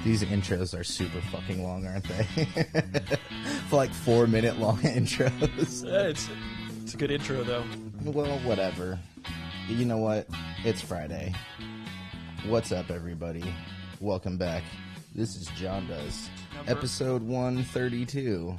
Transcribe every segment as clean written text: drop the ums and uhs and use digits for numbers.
These intros are super fucking long, aren't they? For like 4-minute long intros. It's a good intro, though. Well, whatever. You know what? It's Friday. What's up, everybody? Welcome back. This is Jon Does, episode 132.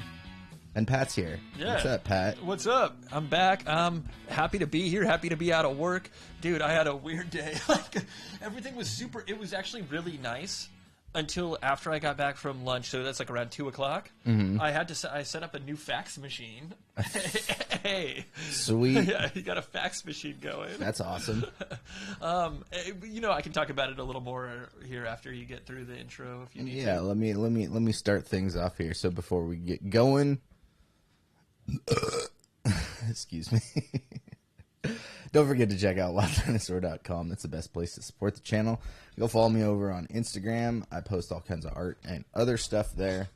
And Pat's here. Yeah. What's up, Pat? What's up? I'm back. I'm happy to be here. Happy to be out of work. Dude, I had a weird day. Like, everything was super... It was actually really nice until after I got back from lunch. So that's like around 2 o'clock. Mm-hmm. I set up a new fax machine. Hey. Sweet. Yeah, you got a fax machine going. That's awesome. I can talk about it a little more here after you get through the intro if you need to. Yeah, let me start things off here. So before we get going... excuse me. Don't forget to check out LiveDinosaur.com. That's the best place to support the channel. Go follow me over on Instagram. I post all kinds of art and other stuff there.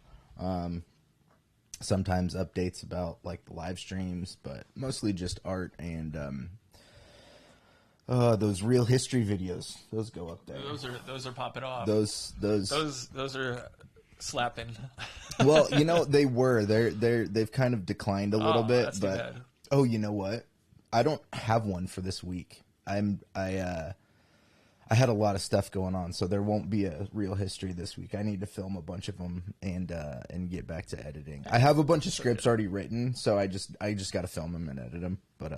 Sometimes updates about like the live streams, but mostly just art and those real history videos. Those go up there. Those are popping off. Those are slapping. Well, they've kind of declined a little bit, that's but too bad. Oh, you know what? I don't have one for this week. I had a lot of stuff going on, so there won't be a real history this week. I need to film a bunch of them and get back to editing. I have a bunch of scripts already written, so I just got to film them and edit them. But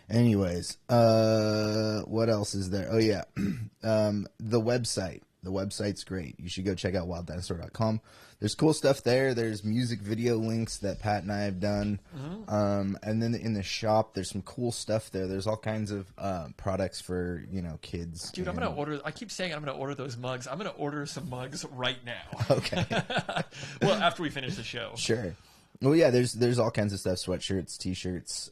anyways, what else is there? Oh yeah, the website. The website's great. You should go check out wilddinosaur.com. There's cool stuff there. There's music video links that Pat and I have done. Mm-hmm. And then in the shop, there's some cool stuff there. There's all kinds of products for, kids. Dude, I'm going to order... I keep saying I'm going to order those mugs. I'm going to order some mugs right now. Okay. Well, after we finish the show. Sure. Well, yeah, there's all kinds of stuff. Sweatshirts, T-shirts,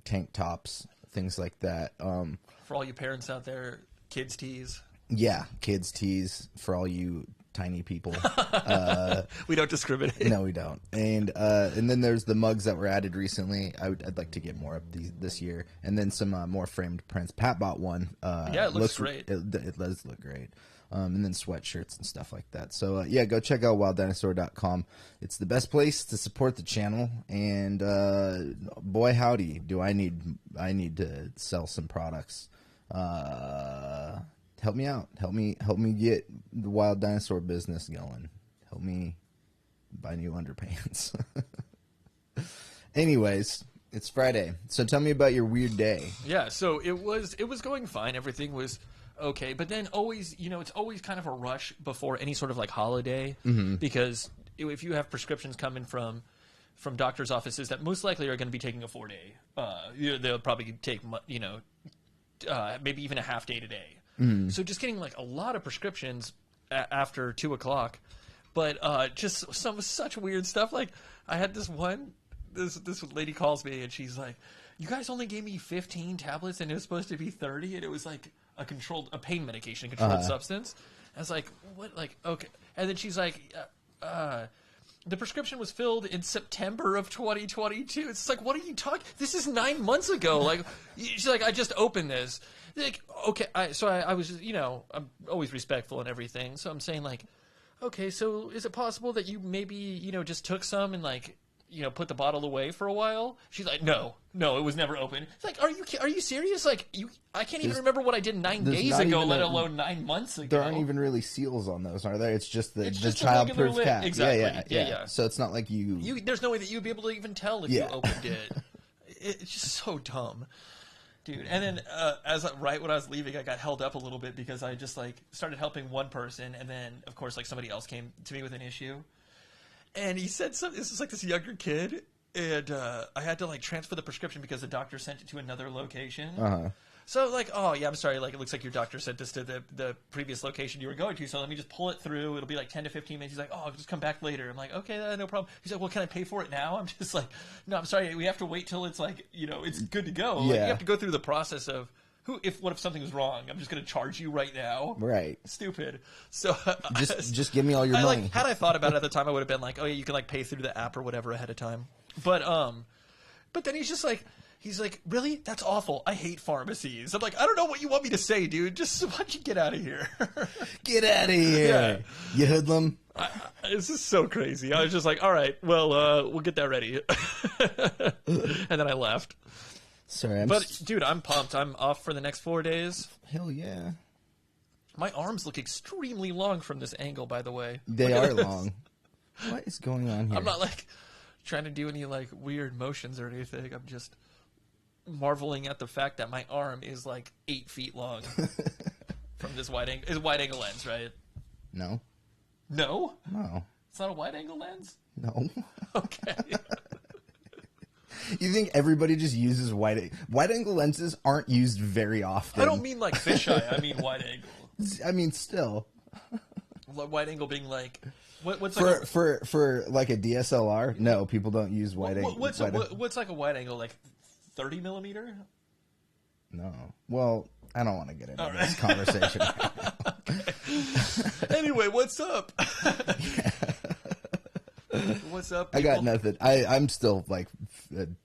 tank tops, things like that. For all you parents out there, kids' tees. Yeah, kids' tees for all you tiny people. We don't discriminate. No, we don't. And then there's the mugs that were added recently. I'd like to get more of these this year. And then some more framed prints. Pat bought one. Yeah, it looks great. It does look great. And then sweatshirts and stuff like that. So, go check out wilddinosaur.com. It's the best place to support the channel. And boy, howdy, do I need to sell some products. Help me out. Help me get the Wild Dinosaur business going. Help me buy new underpants. Anyways, it's Friday. So tell me about your weird day. Yeah, so it was going fine. Everything was okay. But then always, it's always kind of a rush before any sort of like holiday. Mm-hmm. Because if you have prescriptions coming from doctor's offices that most likely are going to be taking a 4-day, they'll probably take, maybe even a half day today. Mm-hmm. So just getting like a lot of prescriptions after 2 o'clock, but just such weird stuff. Like I had this lady calls me and she's like, "You guys only gave me 15 tablets and it was supposed to be 30, and it was like a pain medication, controlled substance." I was like, "What?" Like, okay, and then she's like, "The prescription was filled in September of 2022. It's like, what are you talking? This is 9 months ago. Like, she's like, "I just opened this." Like, okay, I was, I'm always respectful and everything. So I'm saying like, okay, so is it possible that you maybe, just took some and like, put the bottle away for a while? She's like, no, it was never open. It's like, are you serious? Like, I can't even remember what I did 9 days ago, let alone 9 months ago. There aren't even really seals on those, are there? It's just the child-proof cap. Exactly. Yeah. So it's not like you... There's no way that you'd be able to even tell if you opened it. It's just so dumb. Dude, and then right when I was leaving, I got held up a little bit because I just like started helping one person, and then of course like somebody else came to me with an issue, and he said something. This was like this younger kid, and I had to like transfer the prescription because the doctor sent it to another location. Uh-huh. So like, oh yeah, I'm sorry. Like it looks like your doctor sent this to the previous location you were going to. So let me just pull it through. It'll be like 10 to 15 minutes. He's like, oh, I'll just come back later. I'm like, okay, no problem. He's like, well, can I pay for it now? I'm just like, no, I'm sorry. We have to wait till it's like, it's good to go. Yeah. Like, you have to go through the process of what if something's wrong? I'm just going to charge you right now. Right. Stupid. So just give me all your money. Like, had I thought about it at the time, I would have been like, oh yeah, you can like pay through the app or whatever ahead of time. But then he's just like, He's like, really? That's awful. I hate pharmacies. I'm like, I don't know what you want me to say, dude. Just why don't you get out of here? Get out of here, Yeah. you hoodlum. This is so crazy. I was just like, all right, well, we'll get that ready. And then I left. Sorry, Dude, I'm pumped. I'm off for the next 4 days. hell yeah. My arms look extremely long from this angle, by the way. They Look at are this. long. What is going on here? I'm not like trying to do any like weird motions or anything. I'm just marveling at the fact that my arm is like 8 feet long from this wide angle lens, right? No. No, No. it's not a wide angle lens. No. Okay. You think everybody just uses wide angle lenses aren't used very often. I don't mean like fisheye. I mean wide angle. I mean still. Wide angle being like what's For like for like a DSLR, no, people don't use wide angle. what's like a wide angle, like 30 millimeter? No. Well, I don't want to get into All this right. conversation. Anyway, what's up? What's up, I got people? nothing. I'm still like,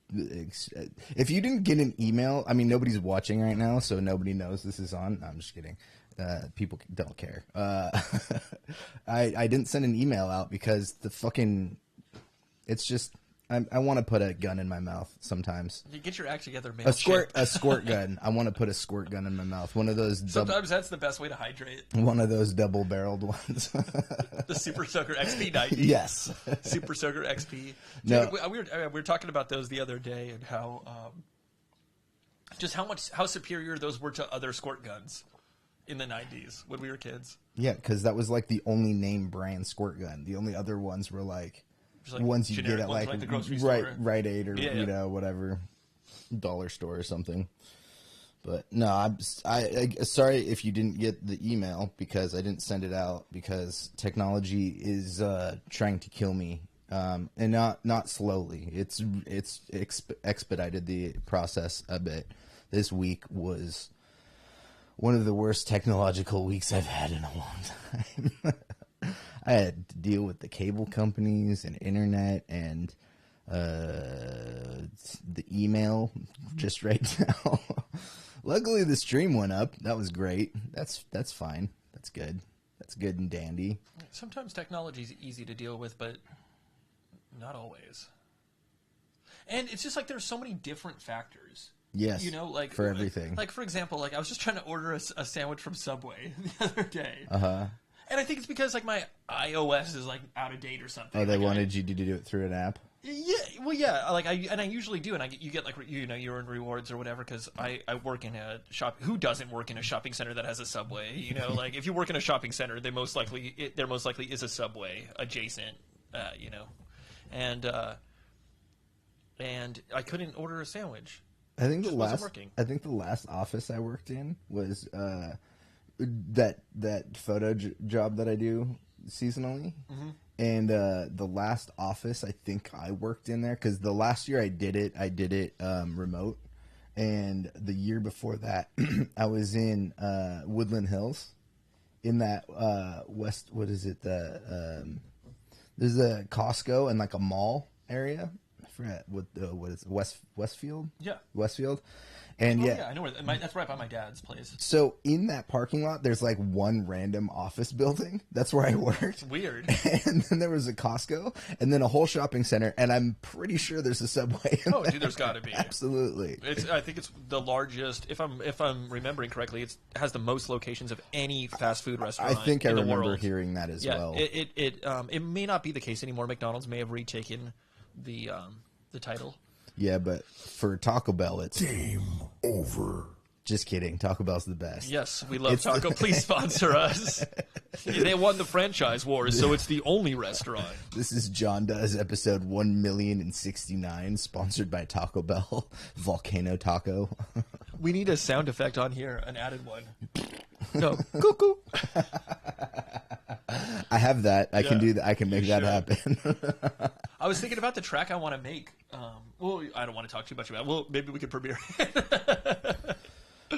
if you didn't get an email, I mean, nobody's watching right now, so nobody knows this is on. No, I'm just kidding. People don't care. I didn't send an email out because it's just, I want to put a gun in my mouth sometimes. You get your act together, man. A squirt gun. I want to put a squirt gun in my mouth. One of those. Sometimes that's the best way to hydrate. One of those double-barreled ones. The Super Soaker XP90. Yes. Super Soaker XP. No. We were talking about those the other day and how just how superior those were to other squirt guns in the 90s when we were kids. Yeah, because that was like the only name brand squirt gun. The only other ones were like, Just ones you generic get at ones like the grocery right store. Rite Aid or Yeah. whatever dollar store or something. But no, I'm sorry if you didn't get the email because I didn't send it out because technology is trying to kill me, and not slowly. It's expedited the process a bit. This week was one of the worst technological weeks I've had in a long time. I had to deal with the cable companies and internet and the email just right now. Luckily, the stream went up. That was great. That's fine. That's good. That's good and dandy. Sometimes technology is easy to deal with, but not always. And it's just like there's so many different factors. Yes, You know, like for everything. Like for example, like I was just trying to order a sandwich from Subway the other day. Uh-huh. And I think it's because like my iOS is like out of date or something. Oh, they Like, wanted you to do it through an app? Yeah, well, yeah. Like I usually do, and you get like you earn rewards or whatever because I work in a shop. Who doesn't work in a shopping center that has a Subway? You know, like if you work in a shopping center, there most likely is a Subway adjacent. You know, and I couldn't order a sandwich. I think Just wasn't working. I think the last office I worked in was that photo job that I do seasonally. Mm-hmm. And the last office I think I worked in there, because the last year I did it remote, and the year before that I was in Woodland Hills, in that west. What is it? There's a Costco and like a mall area. I forget what is it, Westfield? Yeah. Westfield. And I know where that's right by my dad's place. So in that parking lot, there's like one random office building. That's where I worked. Weird. And then there was a Costco, and then a whole shopping center, and I'm pretty sure there's a Subway. Oh, dude, there's got to be. Absolutely. I think it's the largest. If I'm remembering correctly, it has the most locations of any fast food restaurant. I think I in the remember world. hearing that as well. It may not be the case anymore. McDonald's may have retaken the title. Yeah, but for Taco Bell, it's Game over. just kidding. Taco Bell's the best. Yes, we love Taco. Please sponsor us. They won the franchise wars, so it's the only restaurant. This is Jon Does, episode 1,069,069, sponsored by Taco Bell, Volcano Taco. We need a sound effect on here, an added one. No, cuckoo. I have that. I can Yeah, do that. I can make that happen. I was thinking about the track I want to make. Well, I don't want to talk too much about it. Well, maybe we could premiere it.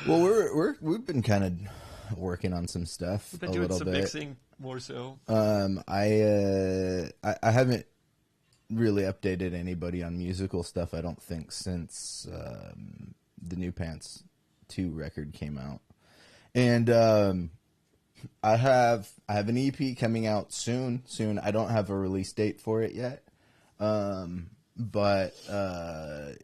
Well, we've been kind of working on some stuff We've been a doing little some bit. mixing more so. I haven't really updated anybody on musical stuff, I don't think, since the New Pants 2 record came out. And I have an EP coming out soon. I don't have a release date for it yet. But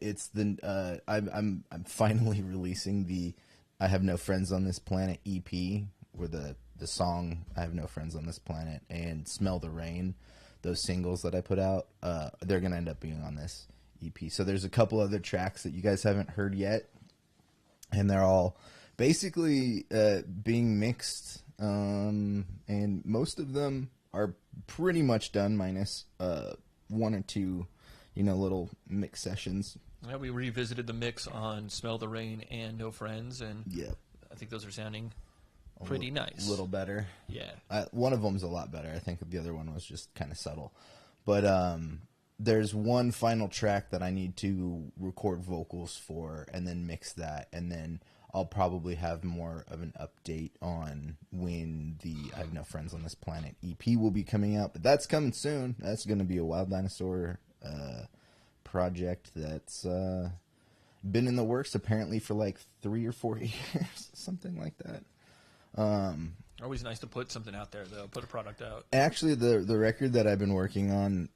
it's I'm finally releasing the I Have No Friends on This Planet EP, where the song I Have No Friends on This Planet and Smell the Rain, those singles that I put out, they're going to end up being on this EP. So there's a couple other tracks that you guys haven't heard yet, and they're all basically being mixed, and most of them are pretty much done, minus one or two, little mix sessions. Yeah, we revisited the mix on Smell the Rain and No Friends, and I think those are sounding pretty nice. A little better. Yeah. One of them's a lot better. I think the other one was just kind of subtle. But there's one final track that I need to record vocals for and then mix that. And then I'll probably have more of an update on when the I Have No Friends on This Planet EP will be coming out. But that's coming soon. That's going to be a Wild Dinosaur project that's been in the works apparently for like 3 or 4 years, something like that. Always nice to put something out there, though. Put a product out. Actually, the record that I've been working on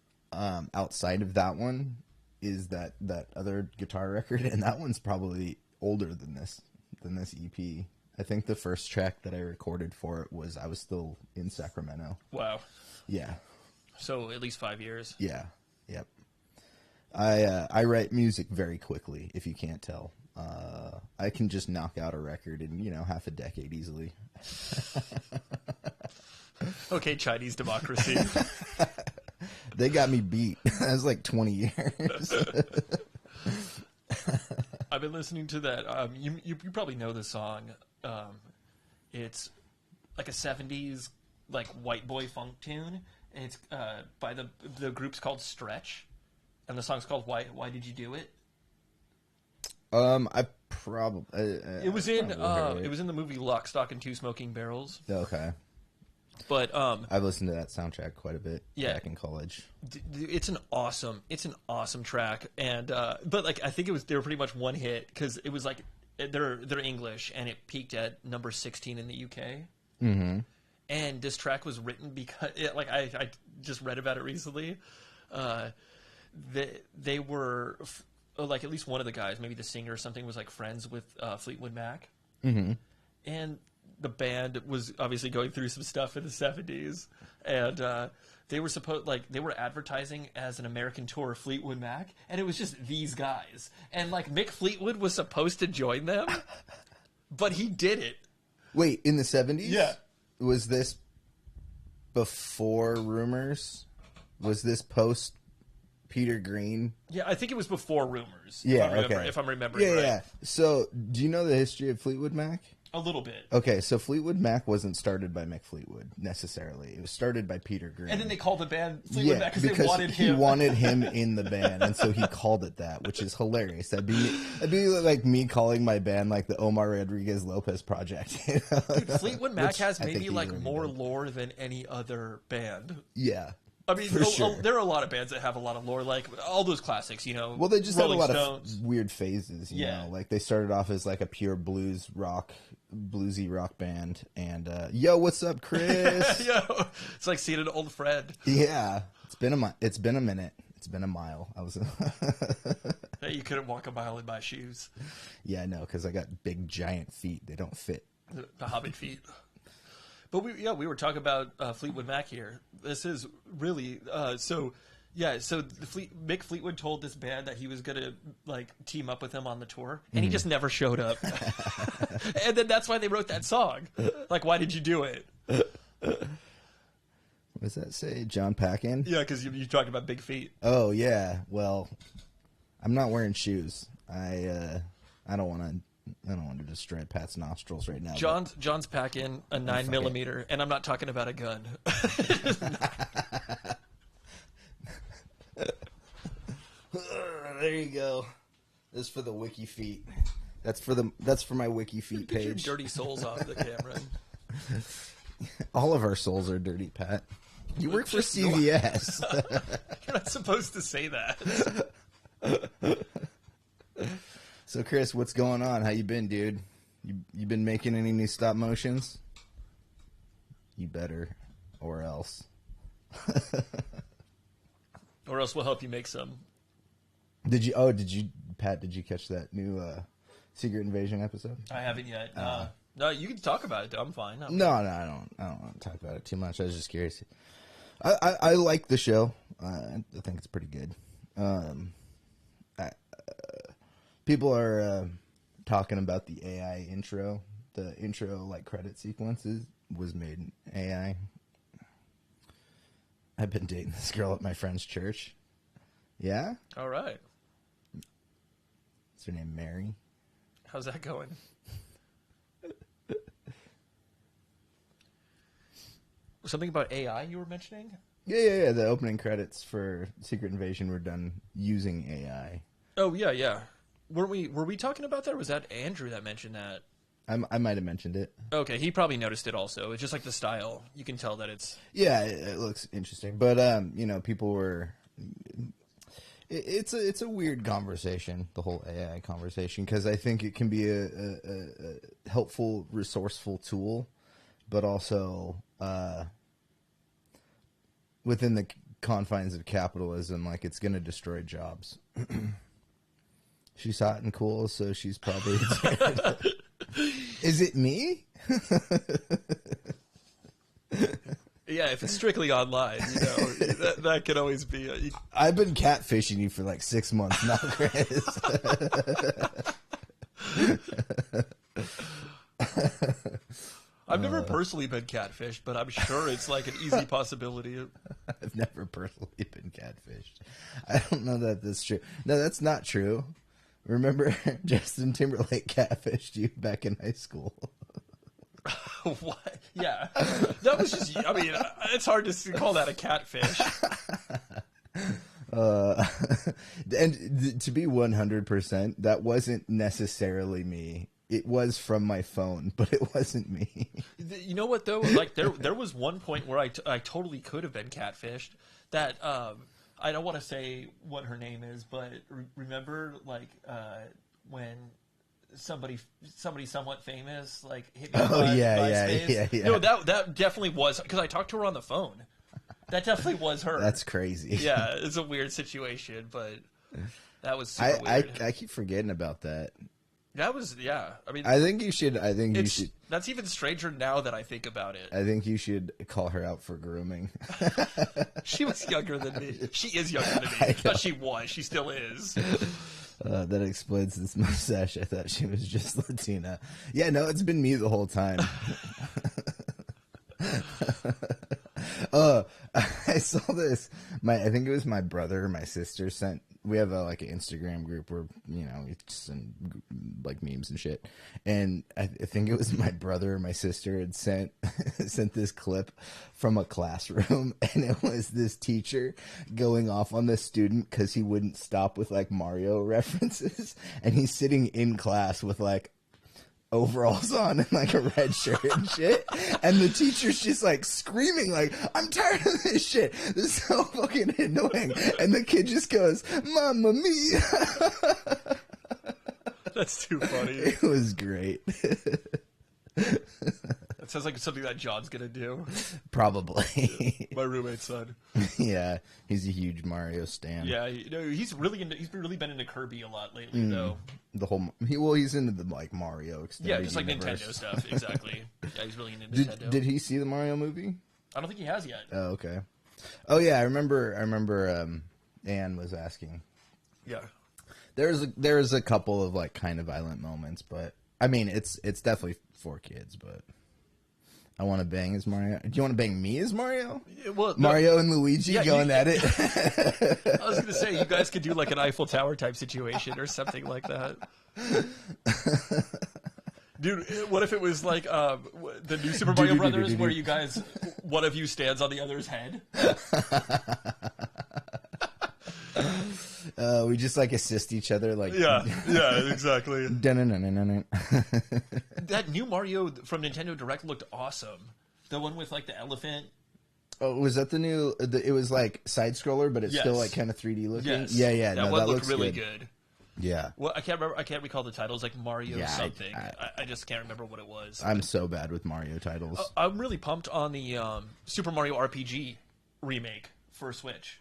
outside of that one is that other guitar record, and that one's probably older than this EP. I think the first track that I recorded for it I was still in Sacramento. Wow. Yeah. So at least 5 years. Yeah. Yep. I write music very quickly, if you can't tell. I can just knock out a record in, half a decade easily. Okay, Chinese democracy. They got me beat. That was like 20 years. I've been listening to that. You probably know the song. It's like a 70s like white boy funk tune, and it's by the group's called Stretch, and the song's called Why Did You Do It? I probably it was in the movie Lock, Stock, and Two Smoking Barrels. Okay. But I've listened to that soundtrack quite a bit back in college. It's an awesome track, and but like I think they were pretty much one hit because it was like they're English, and it peaked at number 16 in the UK. Mm-hmm. And this track was written because I just read about it recently. They were like at least one of the guys, maybe the singer or something, was like friends with Fleetwood Mac. Mm-hmm. And the band was obviously going through some stuff in the 70s, and they were advertising as an American tour of Fleetwood Mac, and it was just these guys, and like Mick Fleetwood was supposed to join them, but he did it. Wait, in the 70s? Yeah. Was this before Rumors? Was this post Peter Green? Yeah, I think it was before Rumors. Yeah, if I'm remembering right. Yeah. So, do you know the history of Fleetwood Mac? A little bit. Okay, so Fleetwood Mac wasn't started by Mick Fleetwood, necessarly. It was started by Peter Green. And then they called the band Fleetwood Mac because they wanted him. He wanted him in the band, and so he called it that, which is hilarious. That'd be like me calling my band like the Omar Rodriguez Lopez Project. Dude, Fleetwood Mac has maybe like more lore than any other band. Yeah. I mean, there are a lot of bands that have a lot of lore, like all those classics, Well, they just Rolling have a lot Stones. of weird phases, you know. Like, they started off as like a pure bluesy rock band, and yo, what's up, Chris? Yo, it's like seeing an old friend. Yeah, it's been a minute. It's been a mile. Hey, you couldn't walk a mile in my shoes. Yeah, no, because I got big giant feet. They don't fit. The Hobbit feet. But we were talking about Fleetwood Mac here. This is really so Mick Fleetwood told this band that he was gonna like team up with him on the tour, and he just never showed up. And then that's why they wrote that song. Like, why did you do it? What does that say? John Packin? Yeah, because you talked about big feet. Oh yeah. Well, I'm not wearing shoes. I don't want to destroy Pat's nostrils right now. John's packing a 9mm, and I'm not talking about a gun. There you go. This is for the Wiki Feet. That's for my Wiki Feet page. Get your dirty souls off the camera. All of our souls are dirty, Pat. You work for CVS. You're not supposed to say that. So, Chris, what's going on? How you been, dude? You been making any new stop motions? You better, or else. Or else we'll help you make some. Did you, Pat, did you catch that new Secret Invasion episode? I haven't yet. No, you can talk about it, though. I'm fine. No, I don't want to talk about it too much. I was just curious. I like the show. I think it's pretty good. People are talking about the AI intro. The intro, like, credit sequences was made in AI. I've been dating this girl at my friend's church. Yeah? All right. What's her name? Mary? How's that going? Something about AI you were mentioning? Yeah. The opening credits for Secret Invasion were done using AI. Oh, yeah. Were we talking about that, or was that Andrew that mentioned that? I might have mentioned it. Okay, he probably noticed it also. It's just like the style. You can tell that it's... Yeah, it looks interesting. But, people were... It's a weird conversation, the whole AI conversation, because I think it can be a helpful, resourceful tool, but also within the confines of capitalism, like, it's going to destroy jobs. She's hot and cool, so she's probably... Is it me? Yeah, if it's strictly online, that could always be... I've been catfishing you for like 6 months now, Chris. I've never personally been catfished, but I'm sure it's like an easy possibility. I've never personally been catfished. I don't know that that's true. No, that's not true. Remember, Justin Timberlake catfished you back in high school. What? Yeah. That was just, I mean, it's hard to call that a catfish. And to be 100%, that wasn't necessarily me. It was from my phone, but it wasn't me. You know what, though? Like, there was one point where I totally could have been catfished. That, I don't want to say what her name is, but remember, like, when somebody somewhat famous, like, hit me by space? Yeah. No, that definitely was, because I talked to her on the phone. That definitely was her. That's crazy. Yeah, it's a weird situation, but that was super weird. I keep forgetting about that. That was, yeah. I mean, I think you should. That's even stranger now that I think about it. I think you should call her out for grooming. She was younger than me. She is younger than me. But she was. She still is. That explains this mustache. I thought she was just Latina. Yeah, no, it's been me the whole time. I saw this. I think it was my brother or my sister sent. We have an Instagram group where we send like memes and shit. And I think it was my brother or my sister had sent this clip from a classroom, and it was this teacher going off on this student because he wouldn't stop with like Mario references, and he's sitting in class with like overalls on and like a red shirt and shit, and the teacher's just like screaming like, I'm tired of this shit, this is so fucking annoying, and the kid just goes, Mamma mia. That's too funny. It was great. That sounds like something that John's gonna do. Probably. My roommate's son. Yeah, he's a huge Mario stan. Yeah, he's really been into Kirby a lot lately, though. He's into the like Mario extended Yeah, just like universe. Nintendo stuff. Exactly. Yeah, he's really into Nintendo. Did he see the Mario movie? I don't think he has yet. Oh, okay. Oh yeah, I remember. Anne was asking. Yeah. There's a couple of like kind of violent moments, but I mean it's definitely for kids. But I want to bang as Mario. Do you want to bang me as Mario? Well, Mario and Luigi going at it. I was gonna say you guys could do like an Eiffel Tower type situation or something like that. Dude, what if it was like the new Super Mario Brothers, where you guys, one of you stands on the other's head? We just like assist each other, like yeah, exactly. That new Mario from Nintendo Direct looked awesome. The one with like the elephant. Oh, was that the new? It was like side scroller, but it's still like kind of 3D looking. Yes. Yeah. That No, one that looked looks really good. good. Yeah. Well, I can't remember. I can't recall the titles, like Mario Yeah, something. I just can't remember what it was. I'm so bad with Mario titles. I'm really pumped on the Super Mario RPG remake for Switch.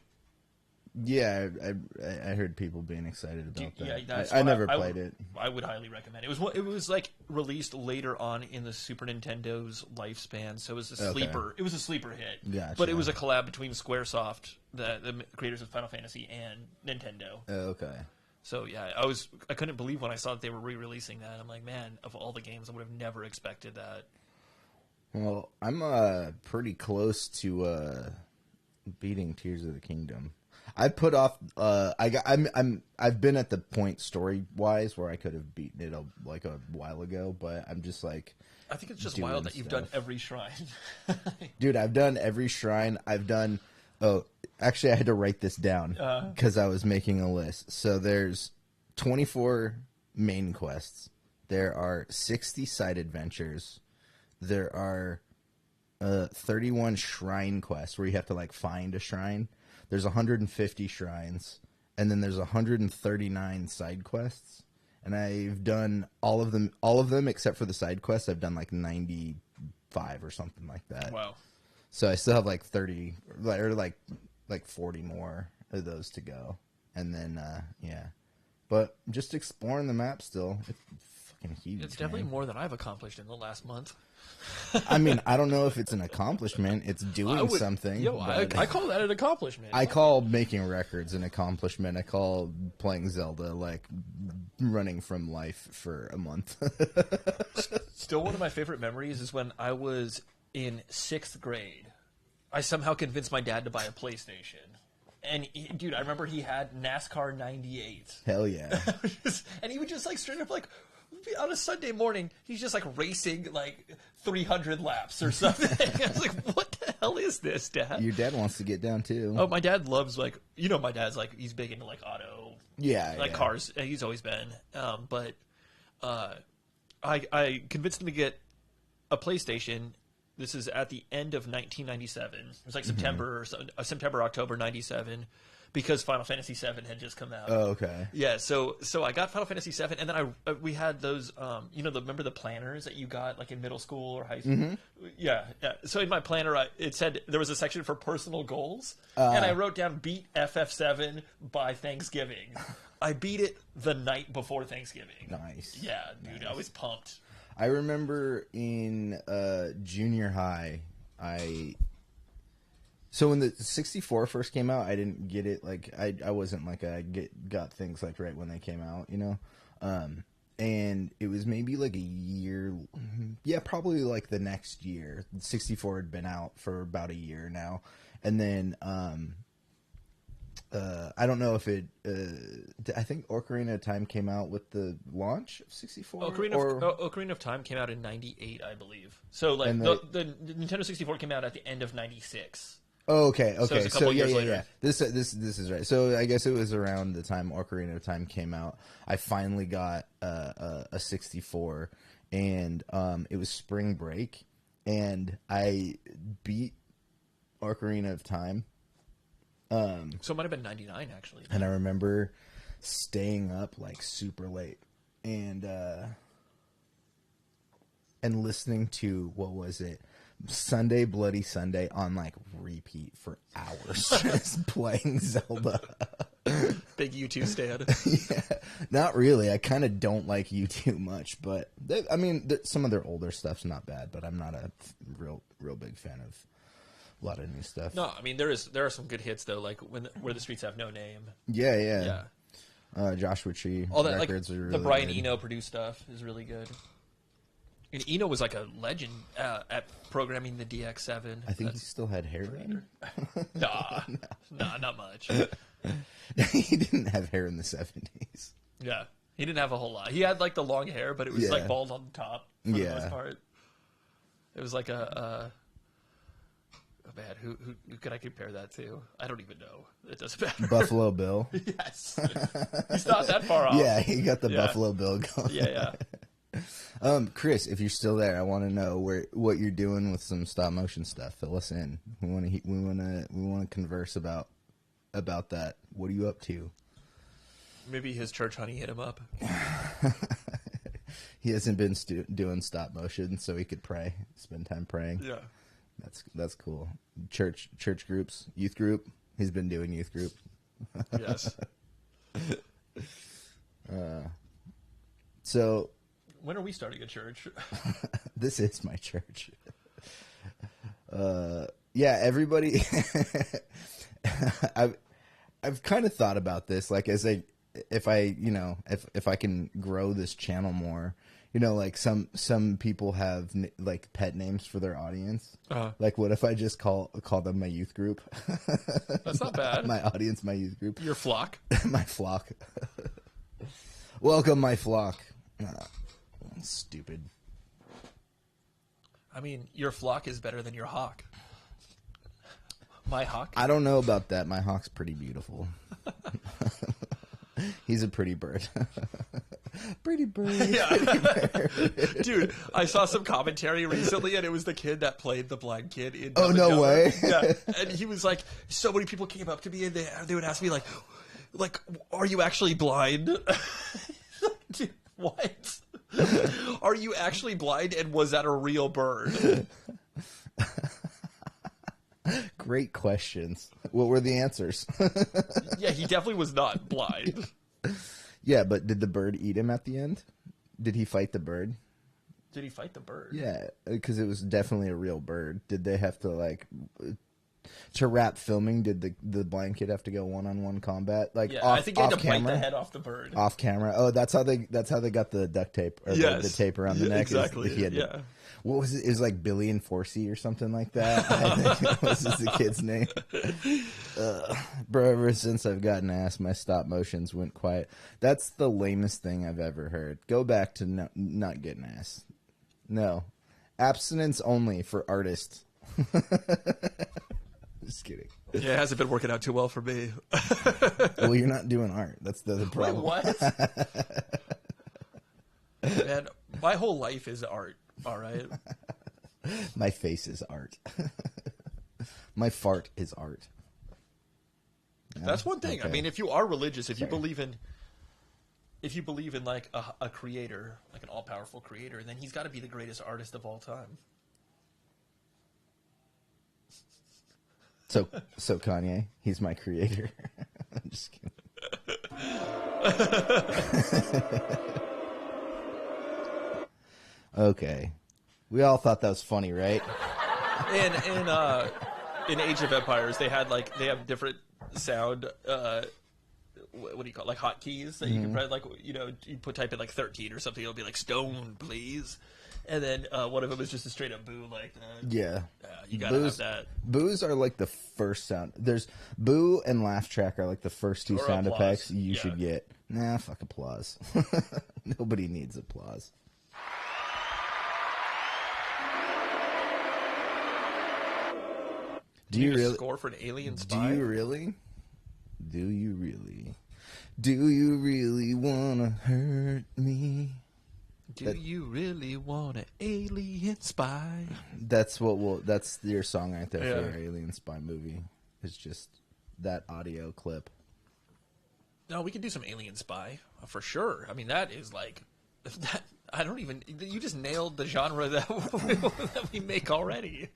Yeah, I heard people being excited about that. Yeah, I never played it. I would highly recommend it. It was like released later on in the Super Nintendo's lifespan, so it was a sleeper. It was a sleeper hit. Gotcha. But it was a collab between SquareSoft, the creators of Final Fantasy, and Nintendo. Okay. So yeah, I couldn't believe when I saw that they were re-releasing that. I'm like, man, of all the games, I would have never expected that. Well, I'm pretty close to beating Tears of the Kingdom. I put off. I've been at the point story wise where I could have beaten it a while ago, but I'm just like. I think it's just wild that you've done every shrine. Dude, I've done every shrine. I've done. Oh, actually, I had to write this down because I was making a list. So there's 24 main quests. There are 60 side adventures. There are 31 shrine quests where you have to like find a shrine. There's 150 shrines, and then there's 139 side quests. And I've done all of them except for the side quests. I've done like 95 or something like that. Wow. So I still have like 30 or like 40 more of those to go. And then yeah. But just exploring the map still. It's fucking huge. It's definitely more than I've accomplished in the last month. I mean, I don't know if it's an accomplishment. It's doing something. Yo, I call that an accomplishment. I call making records an accomplishment. I call playing Zelda like running from life for a month. Still, one of my favorite memories is when I was in 6th grade. I somehow convinced my dad to buy a PlayStation. And, dude, I remember he had NASCAR 98. Hell yeah. And he would just, like, straight up, like, on a Sunday morning, he's just, like, racing, like, 300 laps or something. I was like, what the hell is this, Dad? Your dad wants to get down, too. Oh, my dad loves, like, my dad's, like, he's big into, like, auto. Yeah. Like, cars. He's always been. But I convinced him to get a PlayStation. This is at the end of 1997. It was like September, October 97, because Final Fantasy VII had just come out. Oh, okay. Yeah, so I got Final Fantasy VII, and then we had those, remember the planners that you got like in middle school or high school? Mm-hmm. Yeah. So in my planner, it said there was a section for personal goals, and I wrote down beat FF7 by Thanksgiving. I beat it the night before Thanksgiving. Nice. Yeah, dude, nice. I was pumped. I remember in junior high, so when the 64 first came out, I didn't get it. Like I wasn't like got things like right when they came out, and it was maybe like a year, yeah, probably like the next year. 64 had been out for about a year now, and then I don't know if it. I think Ocarina of Time came out with the launch of 64. Ocarina of Time came out in '98, I believe. So like the Nintendo 64 came out at the end of '96. Oh, okay. So years later. Yeah. This is right. So I guess it was around the time Ocarina of Time came out. I finally got a 64, and it was spring break, and I beat Ocarina of Time. So it might have been 99 actually. And I remember staying up like super late and listening to, what was it? Sunday Bloody Sunday on like repeat for hours, just playing Zelda. Big U2 stan. Yeah, not really. I kind of don't like U2 much, but some of their older stuff's not bad, but I'm not a real big fan of a lot of new stuff. No, I mean there are some good hits though, like Where the Streets Have No Name. Yeah. Joshua Tree all that records like are really the Brian good. Eno produced stuff is really good. And Eno was like a legend at programming the DX7. I think he still had hair then. Nah, not much. He didn't have hair in the 70s. Yeah, he didn't have a whole lot. He had like the long hair, but it was like bald on the top for the most part. It was like oh man, who could I compare that to? I don't even know. It doesn't matter. Buffalo Bill. Yes, he's not that far off. Yeah, he got the Buffalo Bill going. Yeah. Chris, if you're still there, I want to know what you're doing with some stop motion stuff. Fill us in. We want to converse about that. What are you up to? Maybe his church honey hit him up. He hasn't been doing stop motion, so he could pray, spend time praying. Yeah, that's cool. Church groups, youth group. He's been doing youth group. Yes. So, when are we starting a church? This is my church. Yeah, everybody. I've kind of thought about this, like if I can grow this channel more, like some people have like pet names for their audience. Like, what if I just call them my youth group? That's not bad. My audience, my youth group. Your flock. My flock. Welcome, my flock. Stupid. I mean, your flock is better than your hawk. My hawk? I don't know about that. My hawk's pretty beautiful. He's a pretty bird. Pretty bird. Yeah. Pretty bird. Dude, I saw some commentary recently, and it was the kid that played the blind kid in Oh, Dumb and no Dumber. way. Yeah, and he was like, so many people came up to me, and they would ask me, like, are you actually blind? Dude, what? Are you actually blind, and was that a real bird? Great questions. What were the answers? Yeah, he definitely was not blind. Yeah, but did the bird eat him at the end? Did he fight the bird? Did he fight the bird? Yeah, because it was definitely a real bird. Did they have to, to wrap filming, did the blind kid have to go one-on-one combat? Like, Yeah, off, I think he had to off bite camera? the head off the bird. Off camera. Oh, that's how they got the duct tape or Yes. the tape around the neck. Exactly. He had to- Yeah. What was it? It was like Billy and Forsey or something like that. I think was the kid's name. Bro, ever since I've gotten ass, my stop motions went quiet. That's the lamest thing I've ever heard. Go back to not getting ass. No. Abstinence only for artists. Just kidding. Yeah, it hasn't been working out too well for me. Well, you're not doing art. That's the problem. Wait, what? Man, my whole life is art. All right. My face is art. My fart is art. Yeah, that's one thing. okay. I mean, if you are religious, if you believe in like a creator, like an all-powerful creator, then he's got to be the greatest artist of all time. So Kanye, he's my creator. I'm just kidding. Okay, we all thought that was funny, right? In Age of Empires, they have different sound. What do you call it? Like hotkeys that you can press? Like you type in like 13 or something, it'll be like stone, please. And then one of them is just a straight up boo like that. Yeah. You gotta have that. Boos are like the first sound. There's boo and laugh track are like the first two Or sound applause. effects you Yeah. should get. Nah, fuck applause. Nobody needs applause. Do you Need a really? score for an alien Do spy? you really? Do you really? Do you really wanna hurt me? Do you really want an alien spy? That's that's your song right there for Yeah. your Alien Spy movie. It's just that audio clip. No, we can do some alien spy for sure. I mean, that is like that. I don't even. You just nailed the genre that we make already.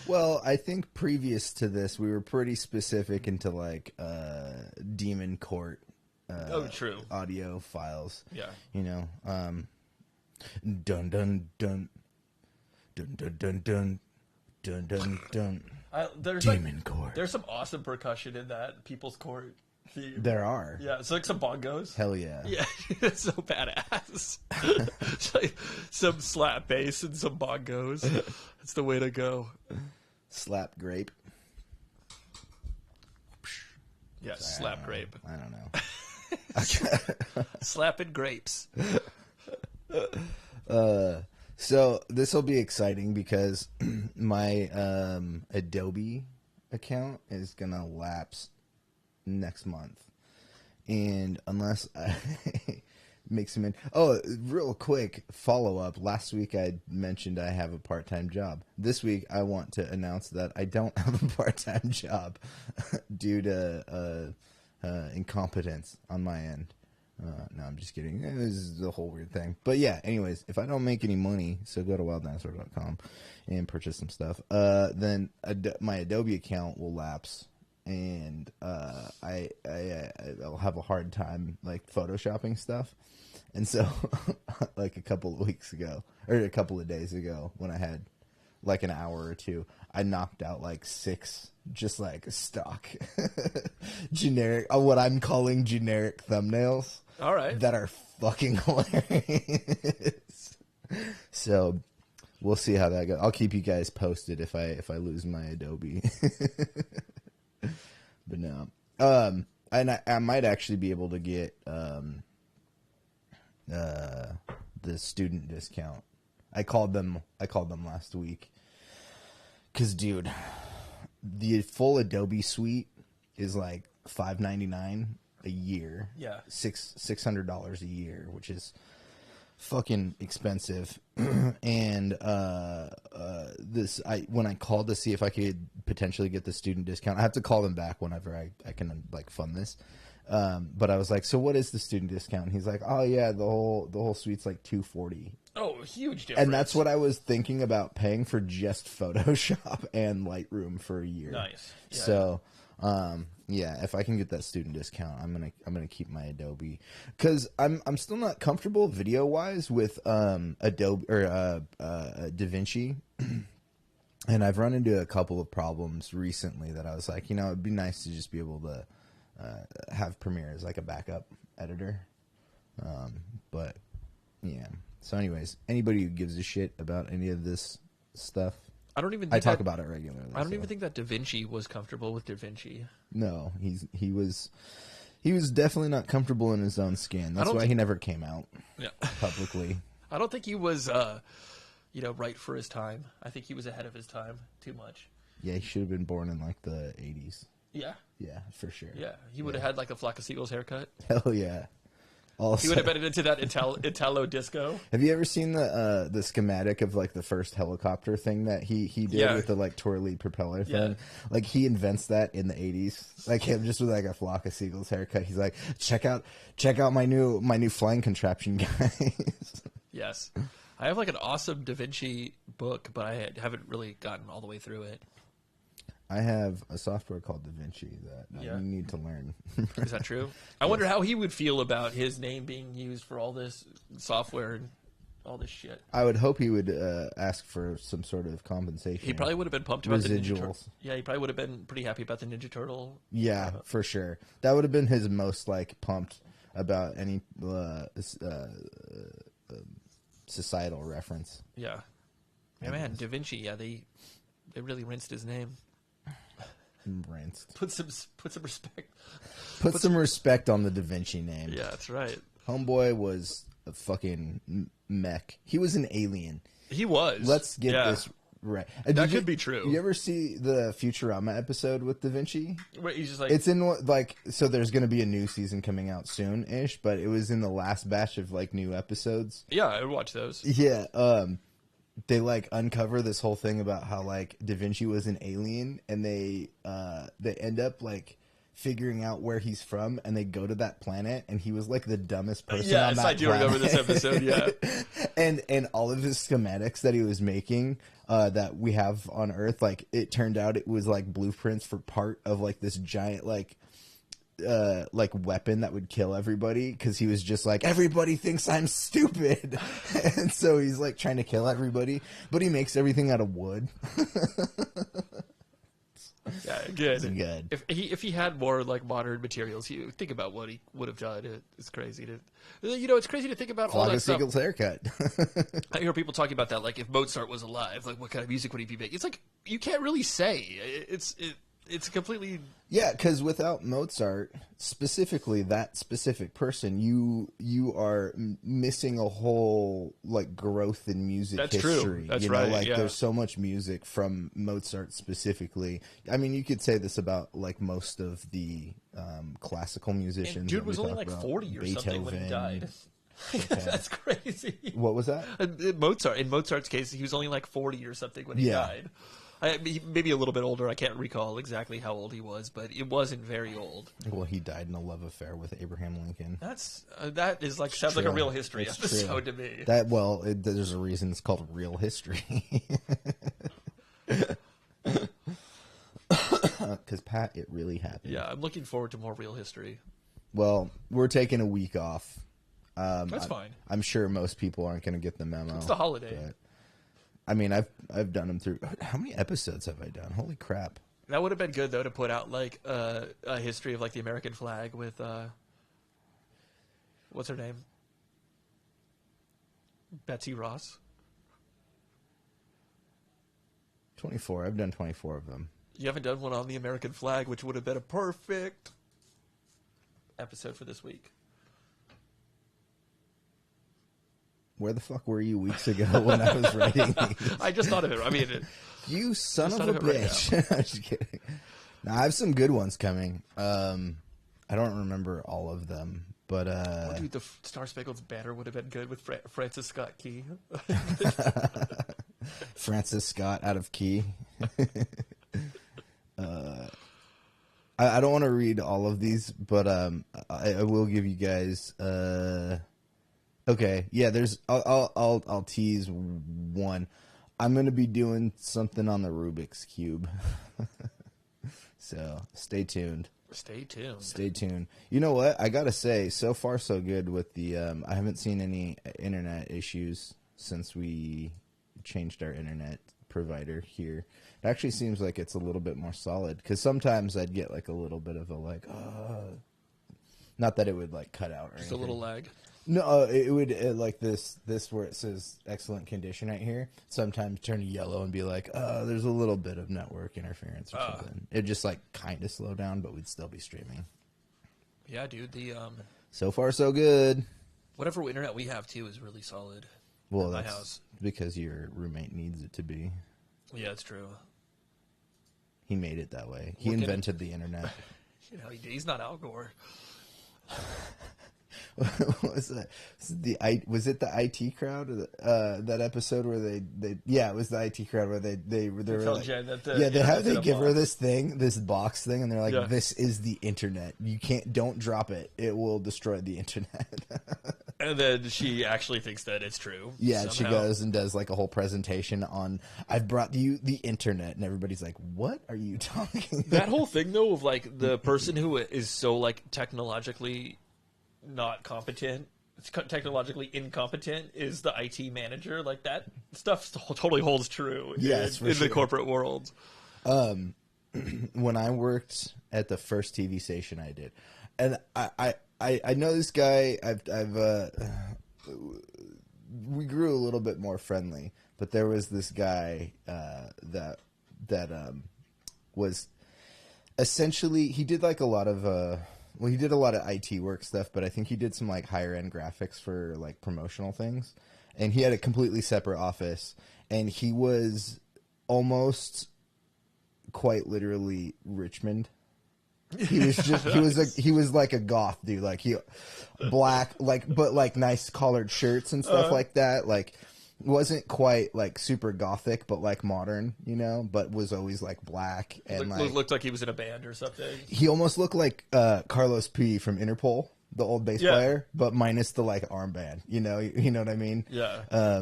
Well, I think previous to this, we were pretty specific into like Demon Court. True. Audio files. Yeah. Dun dun dun, dun dun dun dun, dun dun dun. There's Demon Court. There's some awesome percussion in that People's Court theme. There are. Yeah, it's like some bongos. Hell yeah. Yeah, it's so badass. It's like some slap bass and some bongos. That's the way to go. Slap grape. Yeah, slap grape. I don't know. Slapping grapes. So this will be exciting because my Adobe account is gonna lapse next month, and unless Makes him in. Oh, real quick follow up. Last week I mentioned I have a part-time job. This week I want to announce that I don't have a part-time job due to incompetence on my end. No, I'm just kidding. This is the whole weird thing. But yeah, anyways, if I don't make any money, so go to wilddinosaur.com and purchase some stuff, then my Adobe account will lapse. And I'll have a hard time like photoshopping stuff. And so like a couple of weeks ago or a couple of days ago when I had like an hour or two, I knocked out like 6 just like stock generic, what I'm calling generic thumbnails. All right. That are fucking hilarious. So we'll see how that goes. I'll keep you guys posted if I lose my Adobe. But no, and I might actually be able to get the student discount. I called them last week because, dude, the full Adobe suite is like $599 a year. Yeah, $600 a year, which is fucking expensive. And when I called to see if I could potentially get the student discount, I have to call them back whenever I can like fund this. But I was like, so what is the student discount? And he's like, oh yeah, the whole suite's like $240. Oh, huge difference. And that's what I was thinking about paying for just Photoshop and Lightroom for a year. Nice. Yeah. So, yeah, if I can get that student discount, I'm gonna keep my Adobe, because I'm still not comfortable video wise with Adobe or DaVinci, and I've run into a couple of problems recently that I was like, it'd be nice to just be able to have Premiere as like a backup editor, but yeah. So, anyways, anybody who gives a shit about any of this stuff, I don't even. I talk about it regularly. I don't even think that DaVinci was comfortable with DaVinci. No, he was definitely not comfortable in his own skin. That's why he never came out publicly. I don't think he was, right for his time. I think he was ahead of his time too much. Yeah, he should have been born in like the 80s. Yeah. Yeah, for sure. Yeah, he would have had like a Flock of Seagulls haircut. Hell yeah. Also, he would have been into that Italo disco. Have you ever seen the schematic of like the first helicopter thing that he did with the like twirly propeller thing? Yeah. Like he invents that in the 80s. Like him just with like a Flock of Seagulls haircut. He's like, check out my new flying contraption, guys. Yes. I have like an awesome DaVinci book, but I haven't really gotten all the way through it. I have a software called DaVinci that I need to learn. Is that true? I wonder how he would feel about his name being used for all this software and all this shit. I would hope he would ask for some sort of compensation. He probably would have been pumped about residuals. The Ninja Turtle. Yeah, he probably would have been pretty happy about the Ninja Turtle. Yeah, for sure. That would have been his most like pumped about any societal reference. Yeah. Yeah, man, DaVinci. Yeah, they really rinsed his name. Rinsed. Put some respect. Put some respect on the DaVinci name. Yeah, that's right. Homeboy was a fucking mech. He was an alien. He was. Let's get this right. That could be true. You ever see the Futurama episode with DaVinci? Wait, he's just like, it's in like, so there's going to be a new season coming out soon-ish, but it was in the last batch of like new episodes. Yeah, I would watch those. Yeah, they like uncover this whole thing about how like DaVinci was an alien, and they end up like figuring out where he's from, and they go to that planet, and he was like the dumbest person on that planet. Yes, I do remember this episode. Yeah, and all of his schematics that he was making that we have on Earth, like it turned out it was like blueprints for part of like this giant like weapon that would kill everybody, because he was just like, everybody thinks I'm stupid. And so he's like trying to kill everybody, but he makes everything out of wood. Yeah, good. If he had more like modern materials, he think about what he would have done. It's crazy to, it's crazy to think about all that stuff. Seagull's haircut. I hear people talking about that, like if Mozart was alive, like what kind of music would he be making? It's like you can't really say. It's completely... Yeah, because without Mozart, specifically that specific person, you are missing a whole like growth in music history. True. That's right. Like there's so much music from Mozart specifically. I mean, you could say this about like most of the classical musicians. And dude was only like 40 or Beethoven, something when he died. Japan. That's crazy. What was that? In Mozart's case, he was only like 40 or something when he died. Maybe a little bit older. I can't recall exactly how old he was, but it wasn't very old. Well, he died in a love affair with Abraham Lincoln. That is like sounds like a real history episode to me. There's a reason it's called Real History. Because Pat, it really happened. Yeah, I'm looking forward to more real history. Well, we're taking a week off. That's fine. I'm sure most people aren't going to get the memo. It's the holiday. But, I mean, I've done them through. How many episodes have I done? Holy crap! That would have been good though to put out like a history of like the American flag with what's her name? Betsy Ross. 24. I've done 24 of them. You haven't done one on the American flag, which would have been a perfect episode for this week. Where the fuck were you weeks ago when I was writing these? I just thought of it. I mean, you son of a bitch. Right I'm just kidding. Now, I have some good ones coming. I don't remember all of them, but dude, the Star Spangled's Banner would have been good with Francis Scott Key. Francis Scott out of key. I don't want to read all of these, but I will give you guys. Okay, yeah. I'll tease one. I'm gonna be doing something on the Rubik's Cube, so stay tuned. Stay tuned. Stay tuned. You know what? I gotta say, so far so good with the. I haven't seen any internet issues since we changed our internet provider here. It actually seems like it's a little bit more solid, because sometimes I'd get like a little bit of a like, not that it would like cut out or Just anything. a little lag. No, it would like this where it says excellent condition right here. Sometimes turn yellow and be like, there's a little bit of network interference or something. It'd just like kind of slow down, but we'd still be streaming. Yeah, dude. The so far so good. whatever internet we have too is really solid. Well, at my that's house. because your roommate needs it to be. Yeah, it's true. He made it that way. He invented the internet. You know, he's not Al Gore. What was that? Was it the IT crowd? Or that episode where they it was the IT crowd where they were like, they give her this box thing, and they're like, this is the internet. You don't drop it. It will destroy the internet. And then she actually thinks that it's true. Yeah, somehow. she goes and does like a whole presentation on, I've brought you the internet, and everybody's like, what are you talking about? That whole thing though of like the person who is so like technologically not competent, technologically incompetent is the IT manager. Like that stuff totally holds true in the corporate world. When I worked at the first TV station I did, and I know this guy. We grew a little bit more friendly, but there was this guy that was essentially, he did like a lot of he did a lot of IT work stuff, but I think he did some like higher end graphics for like promotional things, and he had a completely separate office, and he was almost quite literally Richmond. He was like a goth dude, like he black, but nice collared shirts and stuff like that. Like wasn't quite like super gothic, but like modern, but was always like black and looked like he was in a band or something. He almost looked like Carlos P from Interpol, the old bass player, but minus the like armband. You know what I mean? Yeah.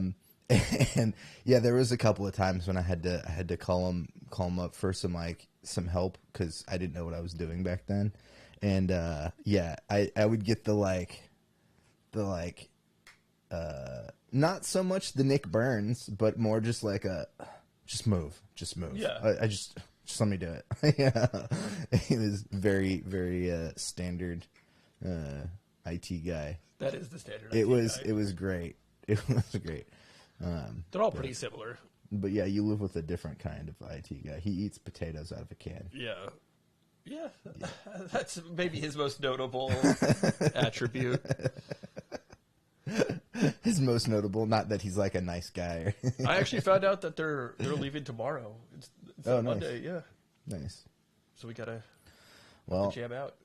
And yeah, there was a couple of times when I had to call him up for some help, because I didn't know what I was doing back then, and I would get the not so much the Nick Burns, but more just like just move. Yeah, I just let me do it. Yeah, he was very very standard IT guy. That is the standard. It was great. It was great. They're all pretty similar. But yeah, you live with a different kind of IT guy. He eats potatoes out of a can. Yeah. That's maybe his most notable attribute. His most notable, not that he's like a nice guy. I actually found out that they're leaving tomorrow. It's on Monday, yeah. Nice. So we gotta jam out.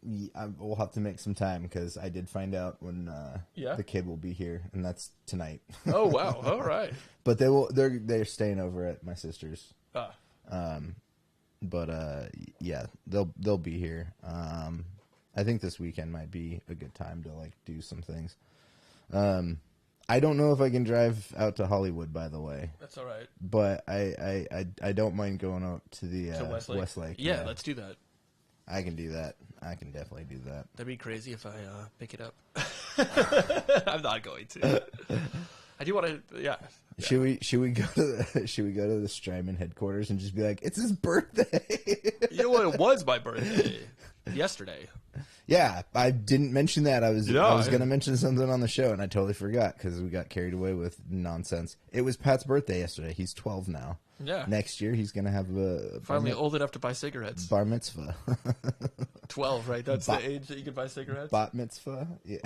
we'll have to make some time because I did find out when the kid will be here, and that's tonight. Oh wow! All right. But they're staying over at my sister's. But yeah, they'll be here. I think this weekend might be a good time to like do some things. I don't know if I can drive out to Hollywood, by the way. That's all right. But I don't mind going out to the Westlake. Yeah, let's do that. I can do that. I can definitely do that. That'd be crazy if I pick it up. I'm not going to. I do want to. Yeah. Should we go to the Strymon headquarters and just be like, it's his birthday? You know what? It was my birthday yesterday. Yeah, I didn't mention that. I was going to mention something on the show, and I totally forgot because we got carried away with nonsense. It was Pat's birthday yesterday. He's 12 now. Yeah. Next year, he's going to have a finally old enough to buy cigarettes. Bar mitzvah. 12, right? That's the age that you can buy cigarettes. Bat mitzvah. Yeah.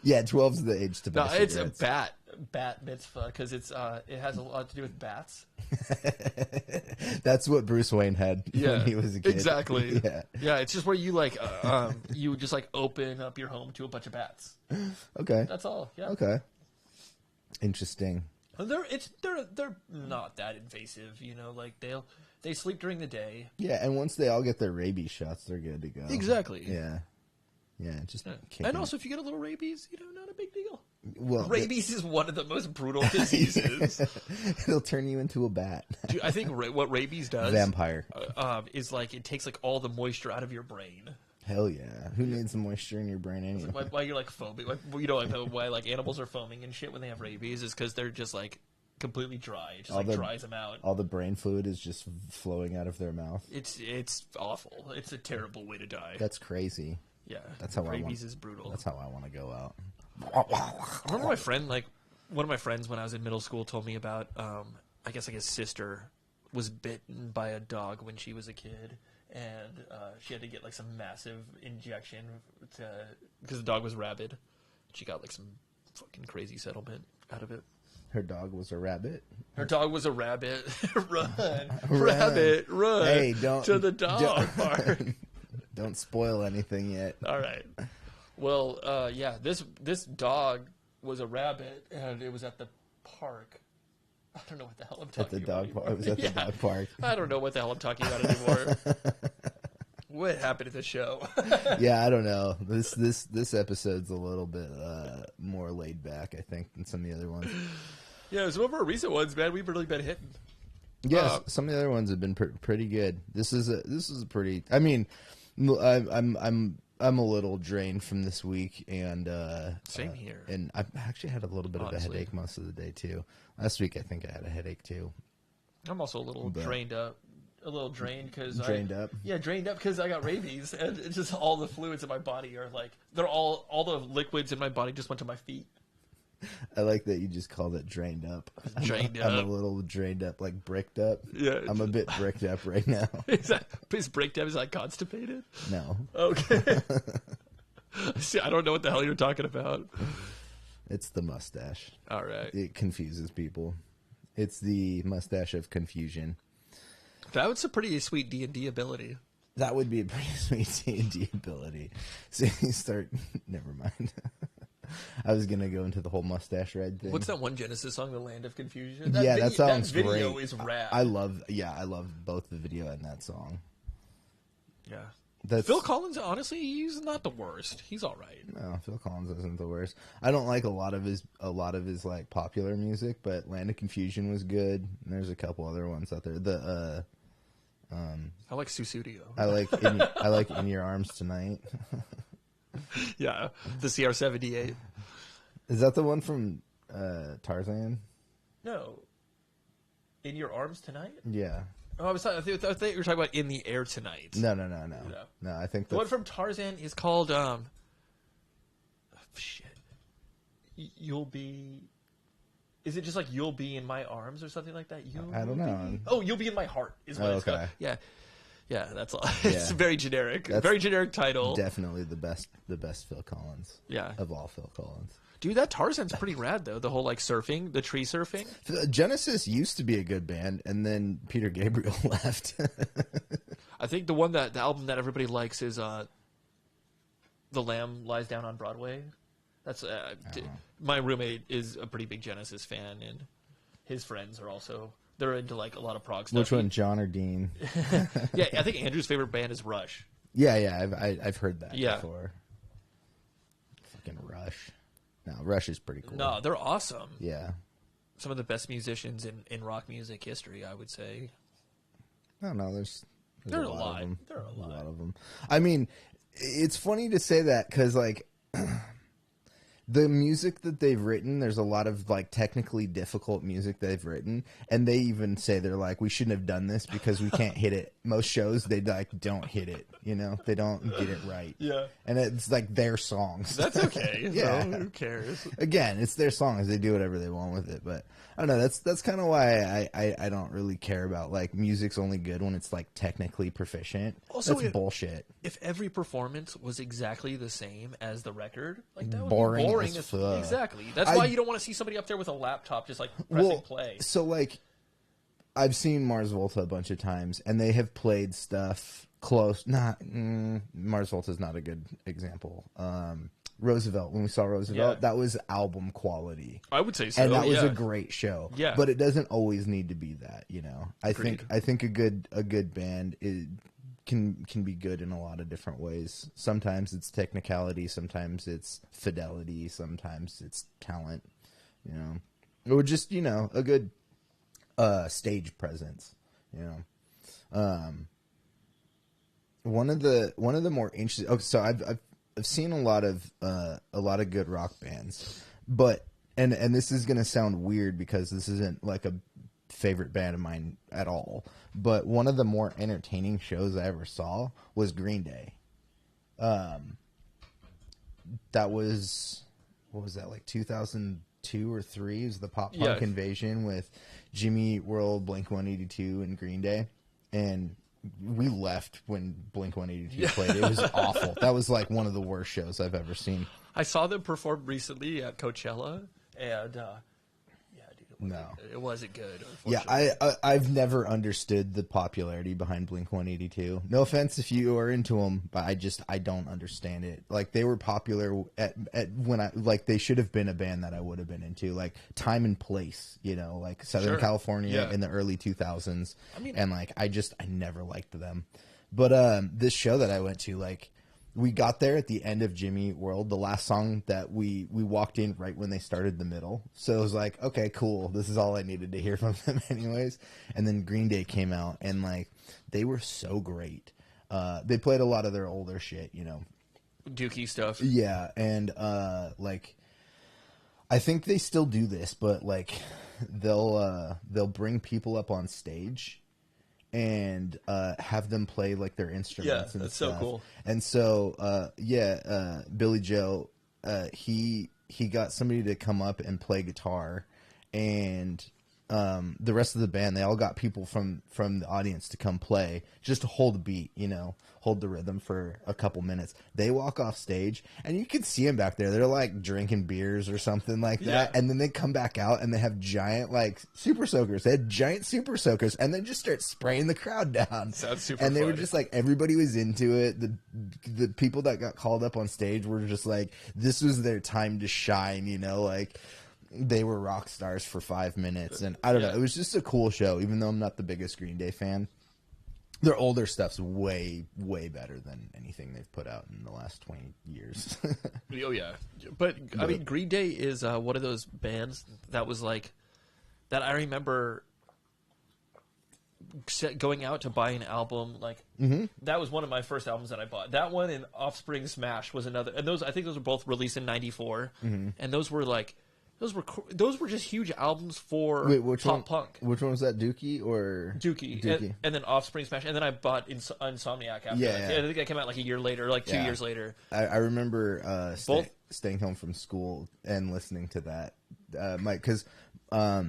Yeah, 12's the age to buy cigarettes. No, it's a bat mitzvah because it has a lot to do with bats. That's what Bruce Wayne had when he was a kid. Exactly. Yeah, it's just where you like you just like open up your home to a bunch of bats. Okay. That's all. Yeah. Okay. Interesting. They're not that invasive, you know. Like they sleep during the day. Yeah, and once they all get their rabies shots, they're good to go. Exactly. Yeah. Just and also, if you get a little rabies, not a big deal. Well, rabies is one of the most brutal diseases. It'll turn you into a bat. Dude, I think what rabies does, vampire, is like it takes like all the moisture out of your brain. Hell yeah! Who needs the moisture in your brain anyway? Like why you're like foaming? Like, why like animals are foaming and shit when they have rabies is because they're just like completely dry. It just dries them out. All the brain fluid is just flowing out of their mouth. It's awful. It's a terrible way to die. That's crazy. Yeah, that's how rabies is brutal. That's how I want to go out. I remember my friend, like one of my friends when I was in middle school, told me about. I guess like his sister was bitten by a dog when she was a kid, and she had to get like some massive injection because the dog was rabid. She got like some fucking crazy settlement out of it. Her dog was a rabbit. Her dog was a rabbit. Run, rabbit, run! Hey, don't to the dog park. Don't spoil anything yet. All right. Well, yeah, this dog was a rabbit, and it was at the park. I don't know what the hell I'm talking about. It was at the dog park. I don't know what the hell I'm talking about anymore. What happened at the show? Yeah, I don't know. This episode's a little bit more laid back, I think, than some of the other ones. Yeah, some of our recent ones, man, we've really been hitting. Yeah, some of the other ones have been pretty good. This is a pretty. I mean, I'm a little drained from this week, and same here. And I've actually had a little bit of a headache most of the day too. Last week, I think I had a headache too. I'm also a little drained up. A little drained because drained up. Yeah, drained up because I got rabies, and it's just all the fluids in my body are like they're all the liquids in my body just went to my feet. I like that you just called it drained up. Drained up. I'm a little drained up, like bricked up. Yeah, I'm a bit bricked up right now. Is bricked up? Is like constipated? No. Okay. See, I don't know what the hell you're talking about. It's the mustache. All right. It confuses people. It's the mustache of confusion. That was a pretty sweet D&D ability. That would be a pretty sweet D&D ability. So you start... Never mind. I was going to go into the whole mustache ride thing. What's that one Genesis song, The Land of Confusion? That sounds great. That video is rad. I love both the video and that song. Yeah. Phil Collins, honestly, he's not the worst. He's all right. No, Phil Collins isn't the worst. I don't like a lot of his like popular music, but Land of Confusion was good. And there's a couple other ones out there. I like Susudio. I like In Your Arms Tonight. Yeah, the CR-78. Is that the one from Tarzan? No. In Your Arms Tonight? Yeah. Oh, I thought you were talking about In the Air Tonight. No. No, I think the one from Tarzan is called shit. You'll be. Is it just like You'll Be in My Arms or something like that? I don't know. Oh, You'll Be in My Heart is what it's called. Yeah. Yeah, that's all. It's very generic. That's very generic title. Definitely the best Phil Collins. Yeah. Of all Phil Collins. Dude, that Tarzan's pretty rad though. The whole like surfing, the tree surfing. Genesis used to be a good band, and then Peter Gabriel left. I think the album that everybody likes is The Lamb Lies Down on Broadway. That's my roommate is a pretty big Genesis fan, and his friends are also. They're into like a lot of prog stuff. Which one, John or Dean? Yeah, I think Andrew's favorite band is Rush. Yeah, I've heard that before. Fucking Rush. No, Rush is pretty cool. No, they're awesome. Yeah. Some of the best musicians in rock music history, I would say. I don't know. There's there are a lot of them. There are a lot of them. I mean, it's funny to say that because, like, the music that they've written, there's a lot of, like, technically difficult music they've written, and they even say they're like, we shouldn't have done this because we can't hit it. Most shows, they, like, don't hit it, you know? They don't get it right. Yeah. And it's, like, their songs. That's okay. Yeah. So, who cares? Again, it's their songs. They do whatever they want with it, but I don't know. That's kind of why I don't really care about, like, music's only good when it's, like, technically proficient. Also, that's bullshit. If every performance was exactly the same as the record, like, that would boring be boring as as fuck. Exactly. That's why you don't want to see somebody up there with a laptop just, like, pressing play. So, like, I've seen Mars Volta a bunch of times, and they have played stuff close. Mars Volta is not a good example. Roosevelt, when we saw Roosevelt, that was album quality. I would say so. And that was a great show. Yeah. But it doesn't always need to be that, you know. I think a good band can be good in a lot of different ways. Sometimes it's technicality, sometimes it's fidelity, sometimes it's talent, you know. Or just, you know, a good stage presence, you know. One of the more interesting. Okay, so I've seen a lot of good rock bands, but and this is gonna sound weird because this isn't like a favorite band of mine at all. But one of the more entertaining shows I ever saw was Green Day. That was, what was that, like 2002 or 3? It was the pop punk invasion with Jimmy Eat World, Blink-182, and Green Day, and we left when Blink-182 played. It was awful. That was like one of the worst shows I've ever seen. I saw them perform recently at Coachella, and it wasn't good. Yeah, I've never understood the popularity behind Blink-182. No offense if you are into them, but I don't understand it. Like, they were popular at when they should have been a band that I would have been into, like Time and Place, you know, like Southern California in the early 2000s. I mean, and like I never liked them. But this show that I went to, like, we got there at the end of Jimmy Eat World, the last song that we walked in right when they started the middle. So it was like, okay, cool. This is all I needed to hear from them anyways. And then Green Day came out, and like they were so great. They played a lot of their older shit, you know. Dookie stuff. Yeah, and like I think they still do this, but like they'll bring people up on stage and have them play like their instruments. And that's stuff. so cool. And so Billy Joe, he got somebody to come up and play guitar, and the rest of the band, they all got people from the audience to come play, just to hold the beat, you know, hold the rhythm for a couple minutes. They walk off stage, and you can see them back there. They're like drinking beers or something like that, and then they come back out, and they have giant like super soakers. They had giant super soakers, and then just start spraying the crowd down. Sounds super. And they fun. were just like, everybody was into it. The people that got called up on stage were just like, this was their time to shine, you know, like. They were rock stars for 5 minutes, and I don't know. It was just a cool show, even though I'm not the biggest Green Day fan. Their older stuff's way, way better than anything they've put out in the last 20 years. Oh, yeah. But, I mean, Green Day is one of those bands that was like, that I remember going out to buy an album. Like, that was one of my first albums that I bought. That one and Offspring Smash was another. And I think those were both released in '94. And those were like, those were just huge albums for pop punk. Which one was that, Dookie or Dookie. And then Offspring Smash, and then I bought Insomniac after that. I think that came out like a year later, like 2 years later. I remember staying home from school and listening to that, because I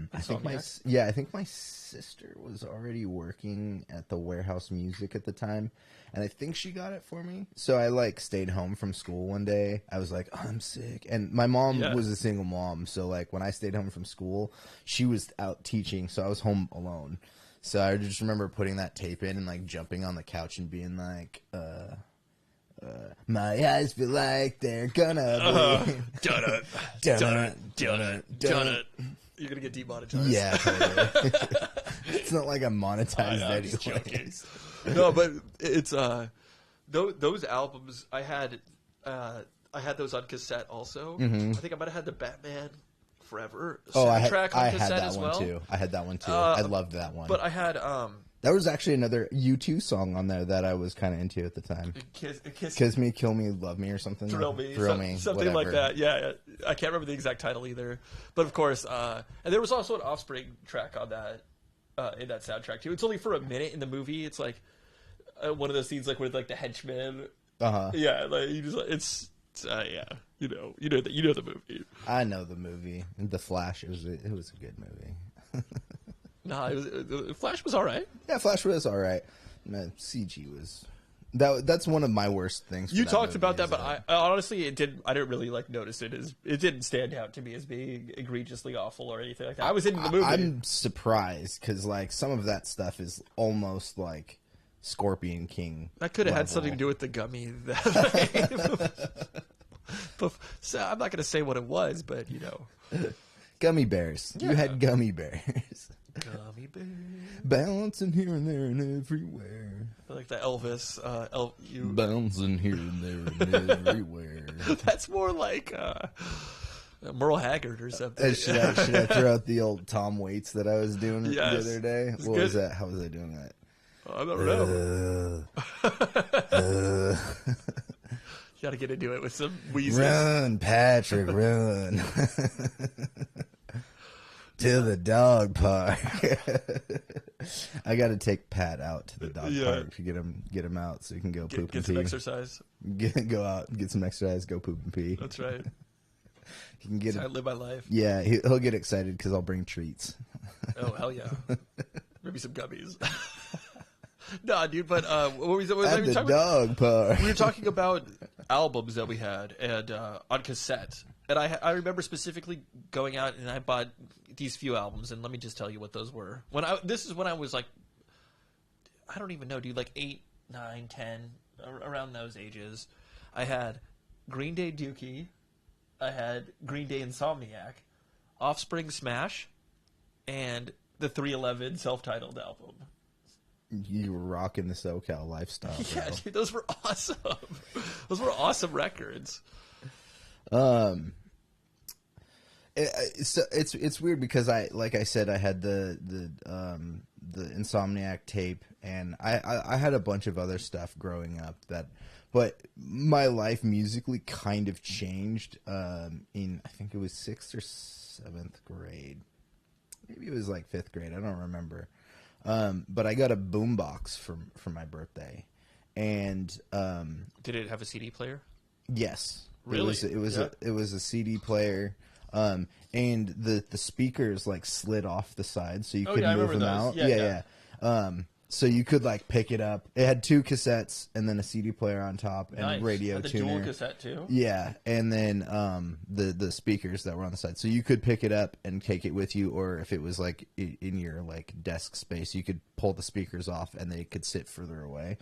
think my sister was already working at the Warehouse Music at the time, and I think she got it for me. So I like stayed home from school one day. I was like, oh, I'm sick, and my mom was a single mom, so like when I stayed home from school, she was out teaching, so I was home alone. So I just remember putting that tape in and like jumping on the couch and being like, my eyes feel like they're gonna bleed. Donut. You're gonna get demonetized. Yeah, totally. It's not like I'm monetized anyway. No, but it's those albums I had those on cassette also. I think I might have had the Batman Forever soundtrack on cassette as well. Too. I had that one too. I loved that one. But I had there was actually another U2 song on there that I was kind of into at the time. Kiss Me, Kill Me, Love Me, or something. Thrill Me, something whatever. like that. Yeah, I can't remember the exact title either. But of course, and there was also an Offspring track on that in that soundtrack too. It's only for a minute in the movie. It's like one of those scenes like with like the henchmen. Yeah, like you just it's yeah. You know the movie. I know the movie. The Flash. It was a good movie. Nah, Flash was all right. Yeah, Flash was all right. Man, CG was that's one of my worst things. You talked about that, but I honestly I didn't really like notice it didn't stand out to me as being egregiously awful or anything like that. I was into the movie. I'm surprised because like some of that stuff is almost like Scorpion King. That could have had something to do with the gummy. So I'm not going to say what it was, but you know, gummy bears. Yeah. You had gummy bears. Gummy bears bouncing here and there and everywhere. I like the Elvis. Bouncing here and there and everywhere. That's more like Merle Haggard or something. Should I throw out the old Tom Waits that I was doing the other day? What was that? How was I doing that? I don't know. You gotta get into it with some wheezes. Run, Patrick, run. To the dog park. I gotta take Pat out to the dog park to get him out so he can go poop and pee. Get some exercise. Go out, get some exercise, go poop and pee. That's right. He can get. That's how I live my life. Yeah, he'll get excited because I'll bring treats. Oh hell yeah! Maybe some gummies. No, dude, but what was at the dog park? We were talking about albums that we had and on cassette, and I remember specifically going out and I bought these few albums, and let me just tell you what those were. This is when I was like, I don't even know, dude, like 8, 9, 10, around those ages. I had Green Day Dookie, I had Green Day Insomniac, Offspring Smash, and the 311 self-titled album. You were rocking the SoCal lifestyle. Yeah, bro. Dude, those were awesome. Those were awesome records. It's weird because like I said, I had the Insomniac tape, and I had a bunch of other stuff growing up but my life musically kind of changed in I think it was 6th or 7th grade. Maybe it was like 5th grade. I don't remember. But I got a boombox for my birthday, and did it have a CD player? Yes, really. It was a CD player, and the speakers like slid off the side, so you couldn't move them out. Yeah. So you could like pick it up. It had 2 cassettes and then a CD player on top and a radio had the tuner. Dual cassette too. Yeah, and then the speakers that were on the side. So you could pick it up and take it with you, or if it was like in your like desk space, you could pull the speakers off and they could sit further away.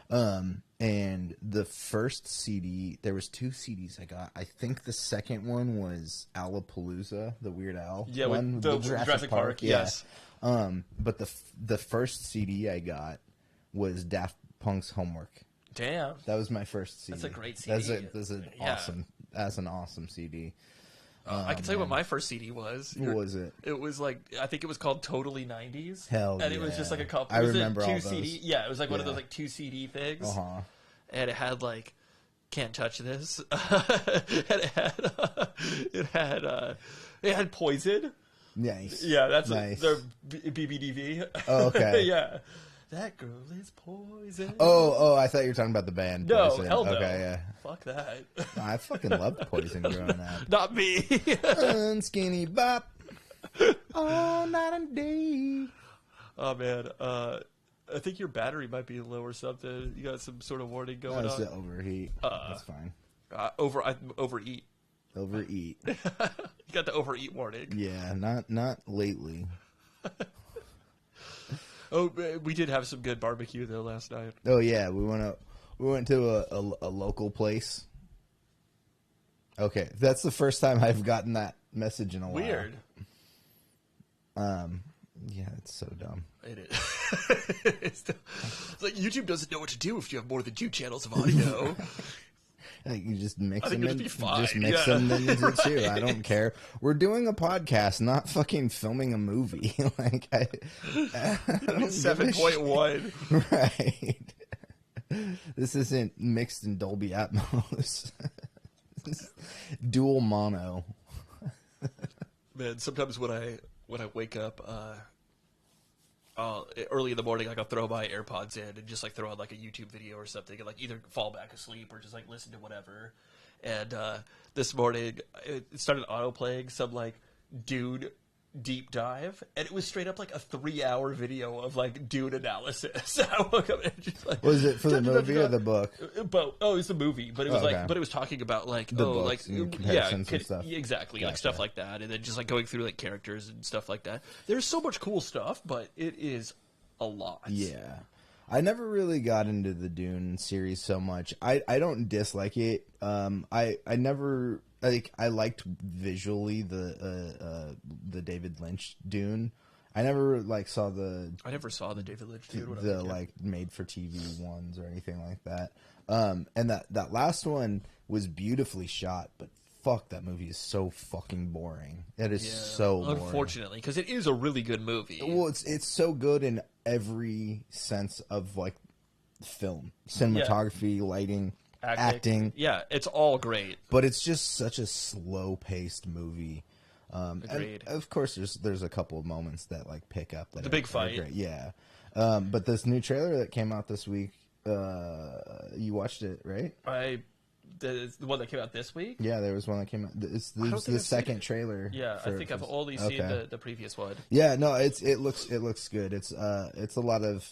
And the first CD, there was 2 CDs I got. I think the second one was Alapalooza, the Weird Al one, with the Jurassic Park. Yes. But the first CD I got was Daft Punk's Homework. Damn, that was my first CD. That's a great CD. That's an awesome CD. I can tell you what my first CD was. What was it? It was like, I think it was called Totally 90s. Hell and yeah. it was just like a couple. I remember all those. CD. Yeah, it was like one of those like 2 CD things. And it had like Can't Touch This. And it had Poison. Nice. Yeah, that's nice. Their BBDV. Oh, okay. Yeah. That girl is poison. Oh, I thought you were talking about the band. No, Poison. hell no. Okay, yeah. Fuck that. I fucking loved Poison growing up. Not me. Skinny bop. All night and day. Oh, man. I think your battery might be low or something. You got some sort of warning going on. That's the overheat. That's fine. Overeat. Overeat. You got the overeat warning. Yeah, not lately. Oh, we did have some good barbecue though last night. Oh yeah, we went to a local place. Okay, that's the first time I've gotten that message in a while. Weird. Yeah, it's so dumb. It is. It's like YouTube doesn't know what to do if you have more than 2 channels of audio. Like you just mix I think them it'd in. be fine. Just mix them into two. I don't care. We're doing a podcast, not fucking filming a movie. Like I don't 7.1. Right. This isn't mixed in Dolby Atmos. Dual mono. Man, sometimes when I wake up early in the morning, like I'll throw my AirPods in and just like throw on like a YouTube video or something and like either fall back asleep or just like listen to whatever. And this morning it started auto playing some like Dune deep dive, and it was straight up like a 3-hour video of like Dune analysis. I woke up and just like, Was it for the movie or the book? Both. Oh, it was the movie, but it was okay. but it was talking about like The books and comparisons and stuff. Exactly, like Gotcha. stuff like that, and then just like going through like characters and stuff like that. There's so much cool stuff, but it is a lot. Yeah. I never really got into the Dune series so much. I don't dislike it. I never like I liked visually the David Lynch Dune. I never like saw the I never saw the David Lynch Dune. the like made for TV ones or anything like that. And that last one was beautifully shot, but fuck, that movie is so fucking boring. It is so boring. Unfortunately, because it is a really good movie. Well, it's so good in every sense of like film, cinematography, lighting, acting. Yeah, it's all great. But it's just such a slow-paced movie. Agreed. And of course, there's a couple of moments that like pick up. That The big fight. great. Yeah. But this new trailer that came out this week, you watched it, right? The one that came out this week? Yeah, there was one that came out. It's I don't the think I've second seen it. trailer. Yeah, I think I've only seen the previous one. Yeah, no, it looks good. It's a lot of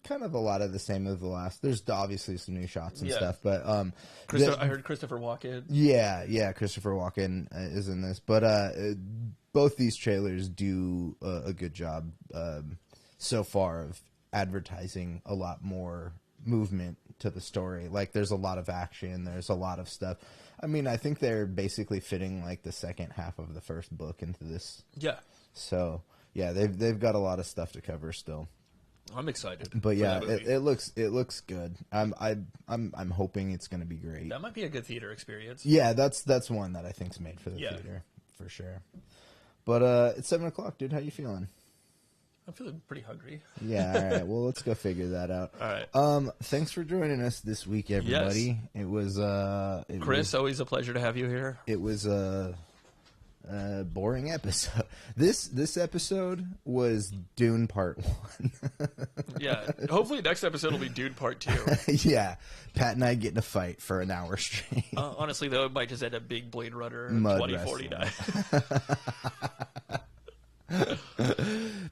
kind of a lot of the same as the last. There's obviously some new shots and stuff, but I heard Christopher Walken. Yeah, Christopher Walken is in this, but both these trailers do a good job so far of advertising a lot more movement to the story. Like there's a lot of action, there's a lot of stuff. I mean, I think they're basically fitting like the second half of the first book into this. Yeah. So yeah, they've got a lot of stuff to cover still. I'm excited. But yeah, it looks good. I'm hoping it's going to be great. That might be a good theater experience. Yeah, that's one that I think's made for the theater for sure. But it's 7:00, dude. How you feeling? I'm feeling pretty hungry. Yeah, all right. Well, let's go figure that out. All right. Thanks for joining us this week, everybody. Yes. It was Chris, always a pleasure to have you here. It was a boring episode. This episode was Dune Part 1. Yeah. Hopefully next episode will be Dune Part 2. Yeah. Pat and I get in a fight for an hour straight. Honestly, though, it might just end up being Blade Runner Mud 2049.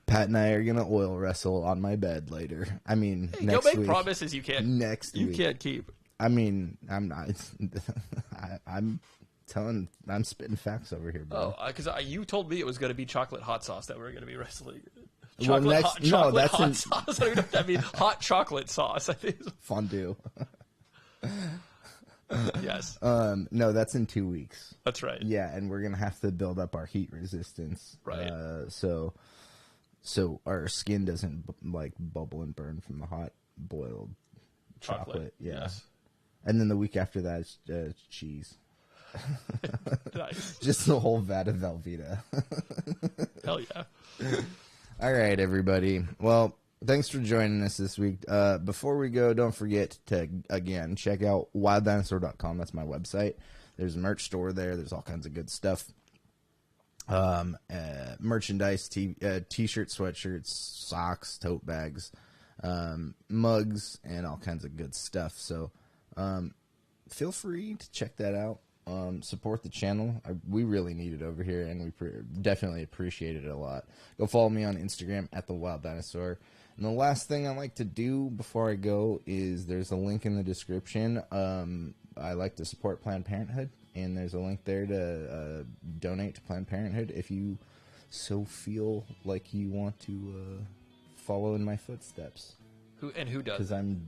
Pat and I are gonna oil wrestle on my bed later. I mean, next You'll make week. promises you can't. Next you week. can't keep. I mean, I'm not. I'm spitting facts over here, bro. Oh, because you told me it was going to be chocolate hot sauce that we were going to be wrestling. Well, Chocolate that's hot sauce. I mean, hot chocolate sauce. I think. Fondue. Yes. No, that's in 2 weeks. That's right. Yeah, and we're gonna have to build up our heat resistance. Right. So our skin doesn't like bubble and burn from the hot boiled chocolate. Yeah. Yes. And then the week after that is cheese. Nice. Just the whole vat of Velveeta. Hell yeah. All right, everybody. Well, thanks for joining us this week. Before we go, don't forget to, again, check out wilddinosaur.com. That's my website. There's a merch store there. There's all kinds of good stuff. Merchandise, t-shirts, sweatshirts, socks, tote bags, mugs, and all kinds of good stuff. So feel free to check that out. Support the channel. We really need it over here, and we definitely appreciate it a lot. Go follow me on Instagram at the Wild Dinosaur. And the last thing I like to do before I go is there's a link in the description. I like to support Planned Parenthood, and there's a link there to donate to Planned Parenthood if you so feel like you want to follow in my footsteps. Who does? Because I'm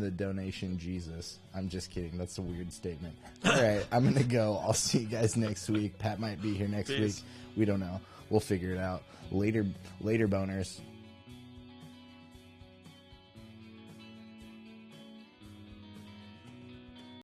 the donation Jesus. I'm just kidding. That's a weird statement. All right, I'm gonna go. I'll see you guys next week. Pat might be here next week. We don't know. We'll figure it out later. Later, boners.